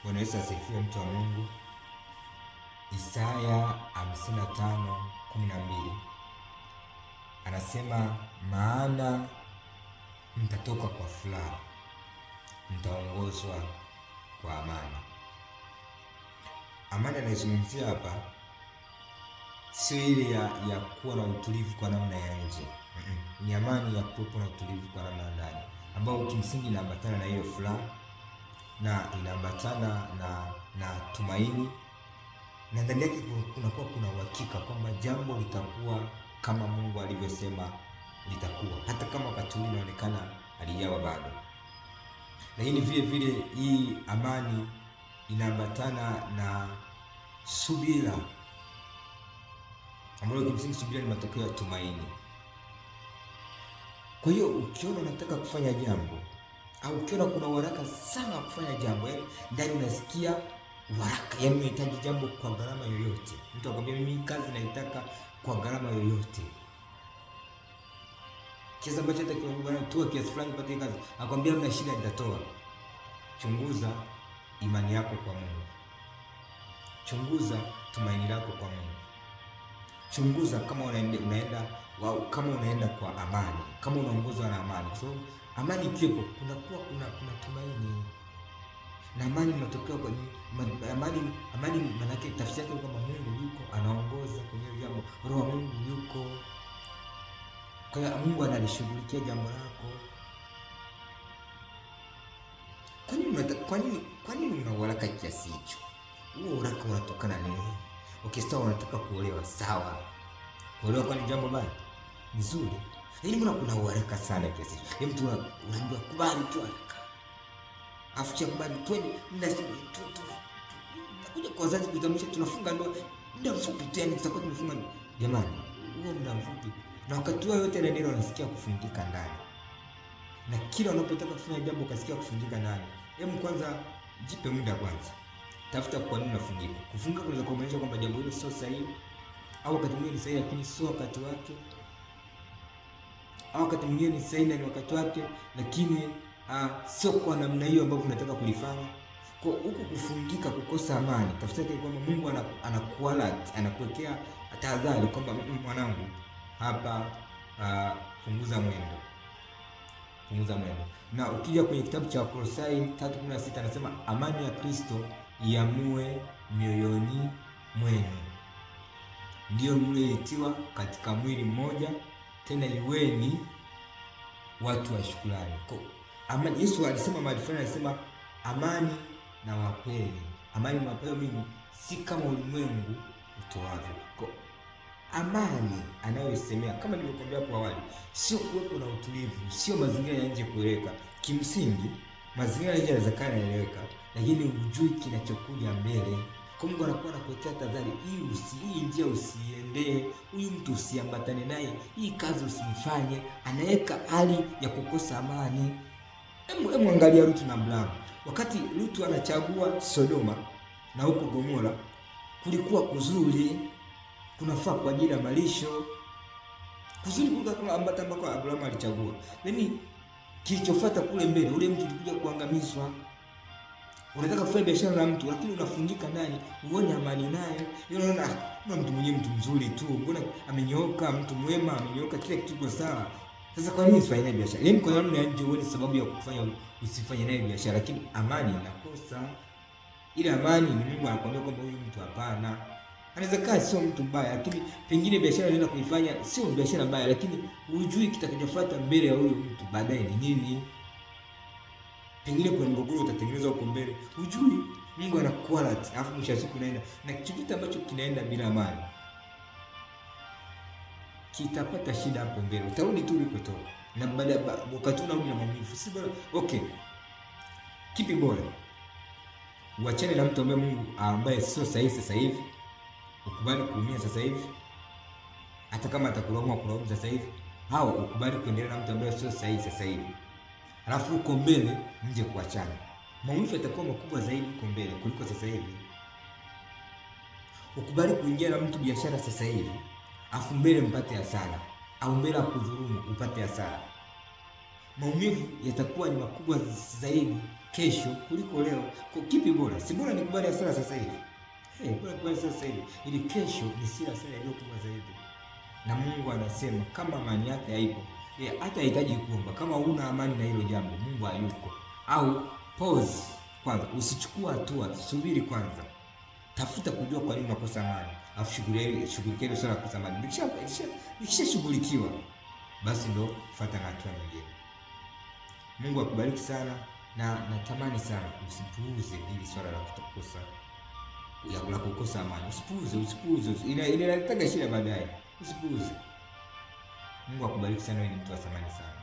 Bwana Yesu asifiwe, mtu wa Mungu. Isaya 55:12 anasema, maana mtatoka kwa furaha, mtaongozwa kwa amani. Amani anayozungumzia hapa sio ile ya kuwa na utulivu kwa namna ya nje. Ni amani ya kuwa na utulivu kwa namna ya ndani, ambayo kimsingi inaambatana na hiyo furaha na inaambatana na tumaini, na ndani yake kunakuwa kuna uhakika kwamba jambo litakuwa kama Mungu alivyosema litakuwa, hata kama wakati huu inaonekana halijawa bado. Lakini vile vile hii amani inaambatana na subira, ambayo kimsingi subira ni matokeo ya tumaini. Kwa hiyo ukiona unataka kufanya jambo au ukiona kuna haraka sana kufanya jambo, yaani ndani unasikia haraka, yaani unahitaji jambo kwa gharama yoyote. Mtu akwambia mimi kazi naitaka kwa gharama yoyote, kiasi ambacho hata bwana toa kiasi fulani upate kazi, akwambia mna shida, nitatoa. Chunguza imani yako kwa Mungu, chunguza tumaini lako kwa Mungu, chunguza kama unaenda kama unaenda kwa amani, kama unaongozwa na amani, kwa sababu amani ikiwepo kuna tumaini, na amani inatokea kwa amani. Maana yake tafsiri yake kwamba Mungu yuko anaongoza kwenye jambo, roho wa Mungu yuko, kwa hiyo Mungu analishughulikia jambo lako. Kwa nini una haraka kiasi hicho? Huo haraka unatokana nini? Sawa, unataka kuolewa, sawa. Kuolewa kwani jambo baya? Nzuri. Lakini mbona kuna haraka sana kiasi hicho? Mtu unaambiwa kubali tu haraka, afu cha kubali twende nakuja kwa wazazi kutamsha tunafunga ndoa muda mfupi tu, yani tutakuwa tumefunga. Jamani, huo muda mfupi, na wakati huo yote ndio unasikia kufundika ndani, na kila unapotaka kufanya jambo ukasikia kufundika ndani. Hebu kwanza jipe muda kwanza, tafuta kwa nini unafundika. Kufunga kunaweza kumaanisha kwamba jambo hilo sio sahihi, au wakati mwingine ni sahihi lakini sio wakati wake, au wakati mwingine ni sahihi na ni wakati wake lakini sio kwa namna hiyo ambavyo unataka kulifanya. Kwa huku kufungika, kukosa amani, tafsiri yake kwamba Mungu anakuwekea tahadhari kwamba mwanangu, hapa punguza mwendo. Na ukija kwenye kitabu cha Kolosai 3:16 anasema amani ya Kristo iamue mioyoni mwenu, ndio mlioitiwa katika mwili mmoja, tena iweni watu wa shukrani. Kwa amani, Yesu alisema mahali fulani, alisema amani na wapeni. Amani na wapeni mimi, si kama ulimwengu utoavyo. Kwa amani anayoisemea, kama nilivyokuambia hapo awali, sio kuwepo na utulivu, sio mazingira ya nje kueleweka. Kimsingi mazingira ya nje yanaweza kueleweka, lakini hujui kinachokuja mbele. Kwa Mungu anakuwa anakuwekea tahadhari, hii njia usiendee, huyu mtu usiambatane naye, hii kazi usimfanye. Anaweka hali ya kukosa amani. Hebu angalia Lutu na Abrahamu. Wakati Lutu anachagua Sodoma na huko Gomora, kulikuwa kuzuri, kunafaa kwa ajili ya malisho, kuzuri kulikuwa ambako Abrahamu alichagua. Yaani kilichofuata kule mbele, ule mtu alikuja kuangamizwa. Unataka kufanya biashara na mtu lakini unafungika ndani, uone amani naye. Unaona mtu mwenyewe mtu mzuri tu, mbona amenyooka, mtu mwema amenyooka, kila kitu kiko sawa. Sasa kwa nini usifanye naye biashara? Yaani kwa namna ya nje uone sababu ya kufanya usifanye naye biashara, lakini amani inakosa. Ile amani ni Mungu anakuambia kwamba huyu mtu hapana. Anaweza kaa sio mtu mbaya, lakini pengine biashara anaenda kuifanya sio biashara mbaya, lakini hujui kitakachofuata mbele ya huyo mtu baadaye ni nini. Pengine kwa mgogoro utatengenezwa huko mbele, hujui. Mungu anakualert, alafu mwisho wa siku naenda na kitu ambacho kinaenda bila amani kitapata shida hapo mbele. Utarudi tu ulikotoka, na baada wakati unarudi na maumivu. Si bora? Okay, kipi bora? Uachane na mtu ambaye sio sahihi sasa hivi, ukubali kuumia sasa hivi, hata kama atakulaumu sasa hivi, au ukubali kuendelea na mtu ambaye sio sahihi sasa hivi, alafu uko mbele mje kuachana. Maumivu yatakuwa makubwa zaidi uko mbele kuliko sasa hivi. Ukubali kuingia na mtu biashara sasa hivi, afu mbele mpate hasara, au mbele akudhulumu upate hasara. Maumivu yatakuwa ni makubwa zaidi kesho kuliko leo. Kwa kipi bora? Si bora nikubali hasara sasa hivi? Bora nikubali sasa hivi ili kesho nisile hasara iliyo kubwa zaidi. Na Mungu anasema kama amani yake haipo, hata hahitaji kuomba. Kama una amani na hilo jambo, Mungu hayuko. Au pause kwanza, usichukua hatua, subiri kwanza. Tafuta kujua kwa nini unakosa amani, afu shughulikia hilo swala la kukosa amani. Likishashughulikiwa, basi ndo fuata na hatua nyingine. Mungu akubariki sana, na natamani sana usipuuze hili swala la kukosa amani. Usipuuze. Inaleta shida baadaye. Usipuuze. Mungu akubariki sana, wewe ni mtu wa thamani sana.